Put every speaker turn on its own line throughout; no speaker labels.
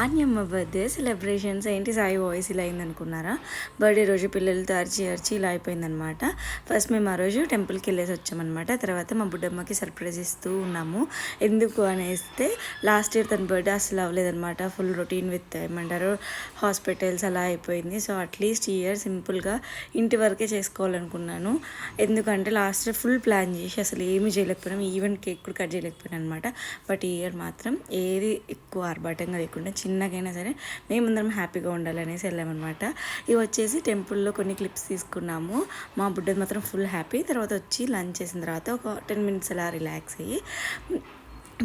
ఆన్యమ్మ birthday celebrations ఏంటి Sai voice ఇలా అయిందనుకున్నారా? Birthday రోజు పిల్లలతో అరిచి అరిచి ఇలా అయిపోయిందనమాట. ఫస్ట్ మేము ఆ రోజు టెంపుల్కి వెళ్ళేసి వచ్చామన్నమాట. తర్వాత మా బుడ్డమ్మకి సర్ప్రైజ్ ఇస్తూ ఉన్నాము. ఎందుకు అనేస్తే లాస్ట్ ఇయర్ తన బర్త్డే అసలు అవ్వలేదన్నమాట. ఫుల్ రొటీన్ విత్ ఏమంటారు హాస్పిటల్స్ అలా అయిపోయింది. సో అట్లీస్ట్ ఈ ఇయర్ సింపుల్గా ఇంటి వరకే చేసుకోవాలనుకున్నాను. ఎందుకంటే లాస్ట్ ఇయర్ ఫుల్ ప్లాన్ చేసి అసలు ఏమీ చేయలేకపోయినాం, ఈవెన్ కేక్ కూడా కట్ చేయలేకపోయినా అనమాట. బట్ ఈ ఇయర్ మాత్రం ఏది ఎక్కువ ఆర్భాటంగా లేకుండా చిన్నగైనా సరే మేమందరం హ్యాపీగా ఉండాలనేసి వెళ్ళామన్నమాట. ఇవి వచ్చేసి టెంపుల్లో కొన్ని క్లిప్స్ తీసుకున్నాము. మా బుడ్డది మాత్రం ఫుల్ హ్యాపీ. తర్వాత వచ్చి లంచ్ చేసిన తర్వాత ఒక 10 minutes అలా రిలాక్స్ అయ్యి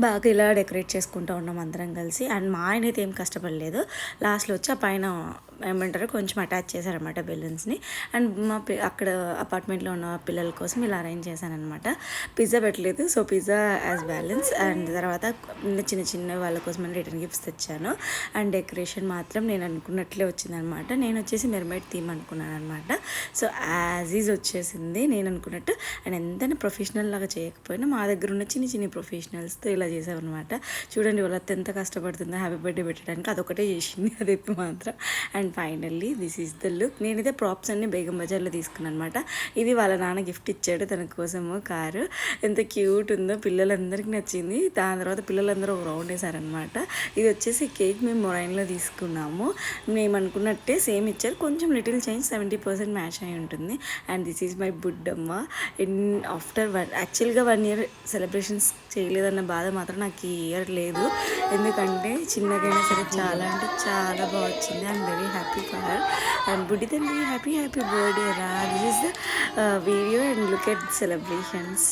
బాగా ఇలా డెకరేట్ చేసుకుంటూ ఉన్నాం అందరం కలిసి. అండ్ మా ఆయన అయితే ఏం కష్టపడలేదు. లాస్ట్లో వచ్చి ఆ పైన ఏమంటారు కొంచెం అటాచ్ చేశారనమాట బెలూన్స్ని. అండ్ అక్కడ అపార్ట్మెంట్లో ఉన్న పిల్లల కోసం ఇలా అరేంజ్ చేశానమాట. పిజ్జా పెట్టలేదు, so pizza as balance. And తర్వాత చిన్న చిన్న వాళ్ళ కోసం రిటర్న్ గిఫ్ట్స్ తెచ్చాను. అండ్ డెకరేషన్ మాత్రం నేను అనుకున్నట్లే వచ్చిందనమాట. నేను వచ్చేసి మెర్మైడ్ థీమ్ అనుకున్నాను అనమాట. సో యాజ్ ఈజ్ వచ్చేసింది నేను అనుకున్నట్టు. అండ్ ఎంతైనా ప్రొఫెషనల్ లాగా చేయకపోయినా మా దగ్గర ఉన్న చిన్న చిన్న ప్రొఫెషనల్స్తో ఇలా చేసామన్నమాట. చూడండి వాళ్ళ ఎంత కష్టపడుతుందో హ్యాపీ బర్త్డే పెట్టడానికి. అదొకటే చేసింది అది మాత్రం. And finally this is the look. నేనైతే ప్రాప్స్ అన్ని బేగం బజార్లో తీసుకున్నాను అనమాట. ఇది వాళ్ళ నాన్న గిఫ్ట్ ఇచ్చాడు తన కోసము కారు. ఎంత క్యూట్ ఉందో, పిల్లలందరికీ నచ్చింది. దాని తర్వాత పిల్లలందరూ ఒక రౌండ్ వేసారనమాట. ఇది వచ్చేసి కేక్ మేము మొరైన్లో తీసుకున్నాము. మేము అనుకున్నట్టే సేమ్ ఇచ్చారు, కొంచెం లిటిల్ చేంజ్ 70% మ్యాచ్ అయి ఉంటుంది. And this is my Buddamma. After యాక్చువల్గా 1 year సెలబ్రేషన్స్ చేయలేదన్న బాధ మాత్రం నాకు ఈ ఇయర్ లేదు. ఎందుకంటే చిన్నగైనా సరే చాలా అంటే చాలా బాగా వచ్చింది. I'm very happy for her. And బుడ్డి తండ్రి హ్యాపీ బర్త్డే రా. This is the video and look at celebrations.